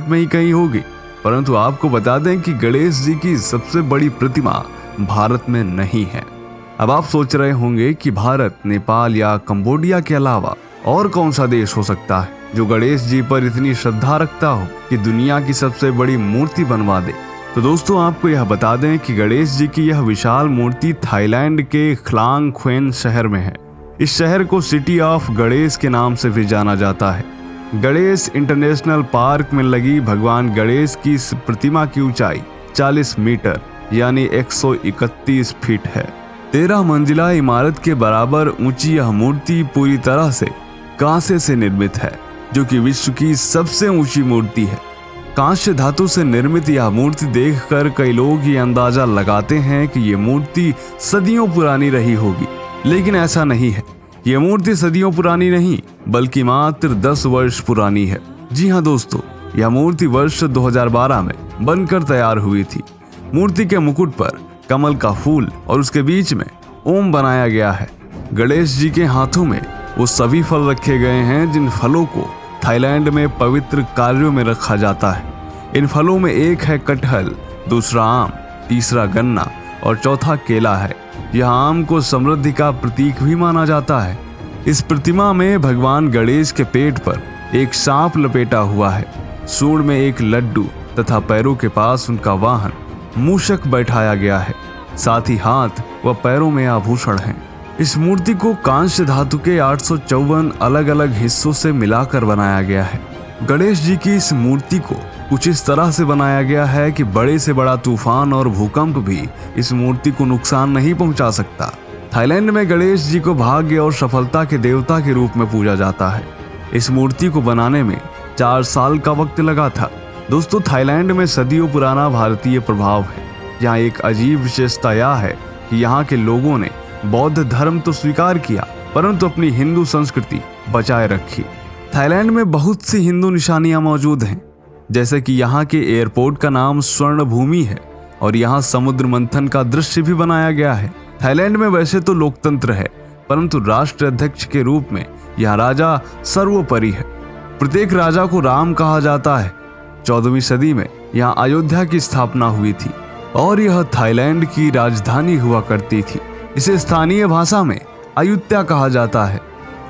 में ही कहीं होगी, परंतु आपको बता दें कि गणेश जी की सबसे बड़ी प्रतिमा भारत में नहीं है। अब आप सोच रहे होंगे कि भारत, नेपाल या कंबोडिया के अलावा और कौन सा देश हो सकता है जो गणेश जी पर इतनी श्रद्धा रखता हो कि दुनिया की सबसे बड़ी मूर्ति बनवा दे। तो दोस्तों, आपको यह बता दें कि गणेश जी की यह विशाल मूर्ति थाईलैंड के खलांग ख्वेन शहर में है। इस शहर को सिटी ऑफ गणेश के नाम से भी जाना जाता है। गणेश इंटरनेशनल पार्क में लगी भगवान गणेश की इस प्रतिमा की ऊंचाई 40 मीटर यानी 131 फीट है। 13 मंजिला इमारत के बराबर ऊंची यह मूर्ति पूरी तरह से कांसे से निर्मित है, जो कि विश्व की सबसे ऊंची मूर्ति है। कांस्य धातु से निर्मित यह मूर्ति देखकर कई लोग ये अंदाजा लगाते हैं कि ये मूर्ति सदियों पुरानी रही होगी, लेकिन ऐसा नहीं है। ये मूर्ति सदियों पुरानी नहीं बल्कि मात्र 10 वर्ष पुरानी है। जी हाँ दोस्तों, यह मूर्ति वर्ष 2012 में बनकर तैयार हुई थी। मूर्ति के मुकुट पर कमल का फूल और उसके बीच में ओम बनाया गया है। गणेश जी के हाथों में वो सभी फल रखे गए हैं जिन फलों को थाईलैंड में पवित्र कार्यों में रखा जाता है। इन फलों में एक है कटहल, दूसरा आम, तीसरा गन्ना और चौथा केला है। यह आम को समृद्धि का प्रतीक भी माना जाता है। इस प्रतिमा में भगवान गणेश के पेट पर एक सांप लपेटा हुआ है। सूंड में एक लड्डू तथा पैरों के पास उनका वाहन मूषक बैठाया गया है। साथ ही हाथ व पैरों में आभूषण हैं। इस मूर्ति को कांस्य धातु के 854 अलग अलग हिस्सों से मिलाकर बनाया गया है। गणेश जी की इस मूर्ति को कुछ इस तरह से बनाया गया है कि बड़े से बड़ा तूफान और भूकंप भी इस मूर्ति को नुकसान नहीं पहुंचा सकता। थाईलैंड में गणेश जी को भाग्य और सफलता के देवता के रूप में पूजा जाता है। इस मूर्ति को बनाने में 4 साल का वक्त लगा था। दोस्तों, थाईलैंड में सदियों पुराना भारतीय प्रभाव है। यहाँ एक अजीब विशेषता यह है कि यहाँ के लोगों ने बौद्ध धर्म तो स्वीकार किया, परंतु अपनी हिंदू संस्कृति बचाए रखी। थाईलैंड में बहुत सी हिंदू निशानियां मौजूद हैं, जैसे कि यहाँ के एयरपोर्ट का नाम स्वर्ण भूमि है और यहाँ समुद्र मंथन का दृश्य भी बनाया गया है। थाईलैंड में वैसे तो लोकतंत्र है, परंतु राष्ट्र अध्यक्ष के रूप में यह राजा सर्वोपरि है। प्रत्येक राजा को राम कहा जाता है। 14वीं सदी में यहाँ अयोध्या की स्थापना हुई थी और यह थाईलैंड की राजधानी हुआ करती थी। इसे स्थानीय भाषा में अयुत्या कहा जाता है।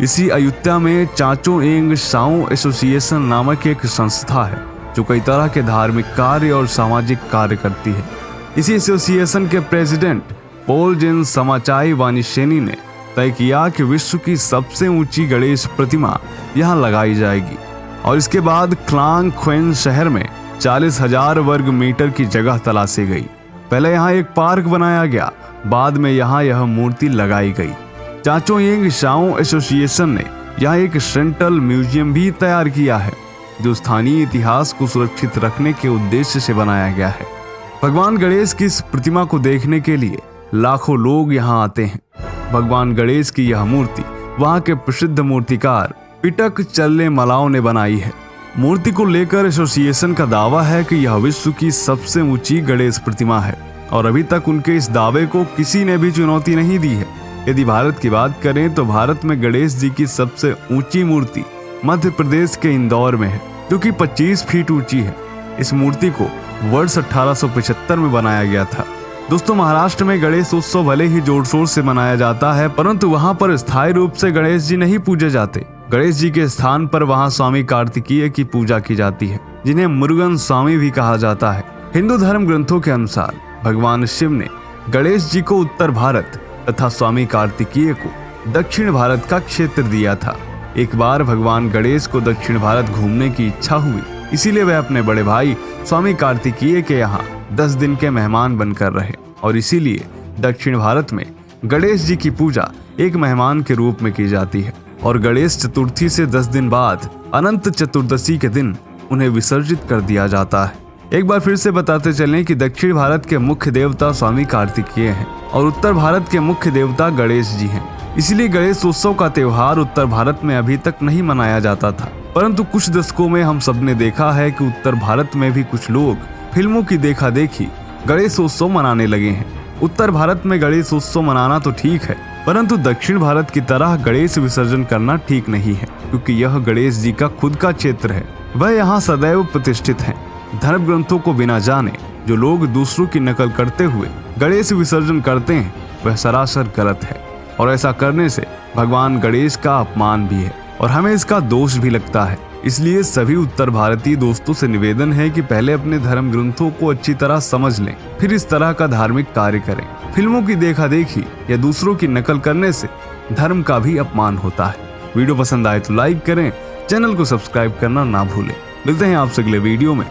इसी अयुत्या में चाचो एंग साओ एसोसिएशन नामक एक संस्था है जो कई तरह के धार्मिक कार्य और सामाजिक कार्य करती है। इसी एसोसिएशन के प्रेसिडेंट पोल जेन समाचाई वानिशेनी ने तय किया कि विश्व की सबसे ऊंची गणेश प्रतिमा यहाँ लगाई जाएगी और इसके बाद खलांग ख्वेन शहर में 40,000 वर्ग मीटर की जगह तलाशी गई। पहले यहाँ एक पार्क बनाया गया, बाद में यहाँ यह मूर्ति लगाई गई। चाचो येंग शाओ एसोसिएशन ने यहाँ एक सेंट्रल म्यूजियम भी तैयार किया है जो स्थानीय इतिहास को सुरक्षित रखने के उद्देश्य से बनाया गया है। भगवान गणेश की इस प्रतिमा को देखने के लिए लाखों लोग यहाँ आते हैं। भगवान गणेश की यह मूर्ति वहाँ के प्रसिद्ध मूर्तिकार पिटक चल्ले मलाओ ने बनाई है। मूर्ति को लेकर एसोसिएशन का दावा है कि यह विश्व की सबसे ऊंची गणेश प्रतिमा है और अभी तक उनके इस दावे को किसी ने भी चुनौती नहीं दी है। यदि भारत की बात करें तो भारत में गणेश जी की सबसे ऊंची मूर्ति मध्य प्रदेश के इंदौर में है, जो कि 25 फीट ऊंची है। इस मूर्ति को वर्ष 1875 में बनाया गया था। दोस्तों, महाराष्ट्र में गणेश उत्सव भले ही जोर शोर से मनाया जाता है, परंतु वहाँ पर स्थायी रूप से गणेश जी नहीं पूजे जाते। गणेश जी के स्थान पर वहाँ स्वामी कार्तिकेय की पूजा की जाती है, जिन्हें मुरुगन स्वामी भी कहा जाता है। हिंदू धर्म ग्रंथों के अनुसार भगवान शिव ने गणेश जी को उत्तर भारत तथा स्वामी कार्तिकेय को दक्षिण भारत का क्षेत्र दिया था। एक बार भगवान गणेश को दक्षिण भारत घूमने की इच्छा हुई, इसीलिए वे अपने बड़े भाई स्वामी कार्तिकेय के यहाँ 10 दिन के मेहमान बनकर रहे और इसीलिए दक्षिण भारत में गणेश जी की पूजा एक मेहमान के रूप में की जाती है और गणेश चतुर्थी से 10 दिन बाद अनंत चतुर्दशी के दिन उन्हें विसर्जित कर दिया जाता है। एक बार फिर से बताते चलें कि दक्षिण भारत के मुख्य देवता स्वामी कार्तिकेय हैं और उत्तर भारत के मुख्य देवता गणेश जी हैं। इसलिए गणेश उत्सव का त्योहार उत्तर भारत में अभी तक नहीं मनाया जाता था, परंतु कुछ दशकों में हम सबने देखा है कि उत्तर भारत में भी कुछ लोग फिल्मों की देखा देखी गणेश उत्सव मनाने लगे हैं। उत्तर भारत में गणेश उत्सव मनाना तो ठीक है, परंतु दक्षिण भारत की तरह गणेश विसर्जन करना ठीक नहीं है, क्योंकि यह गणेश जी का खुद का क्षेत्र है वह यहाँ सदैव प्रतिष्ठित हैं। धर्म ग्रंथों को बिना जाने जो लोग दूसरों की नकल करते हुए गणेश विसर्जन करते हैं वह सरासर गलत है और ऐसा करने से भगवान गणेश का अपमान भी है और हमें इसका दोष भी लगता है। इसलिए सभी उत्तर भारतीय दोस्तों से निवेदन है कि पहले अपने धर्म ग्रंथों को अच्छी तरह समझ लें, फिर इस तरह का धार्मिक कार्य करें। फिल्मों की देखा देखी या दूसरों की नकल करने से धर्म का भी अपमान होता है। वीडियो पसंद आए तो लाइक करें, चैनल को सब्सक्राइब करना ना भूलें। मिलते हैं आपसे अगले वीडियो में।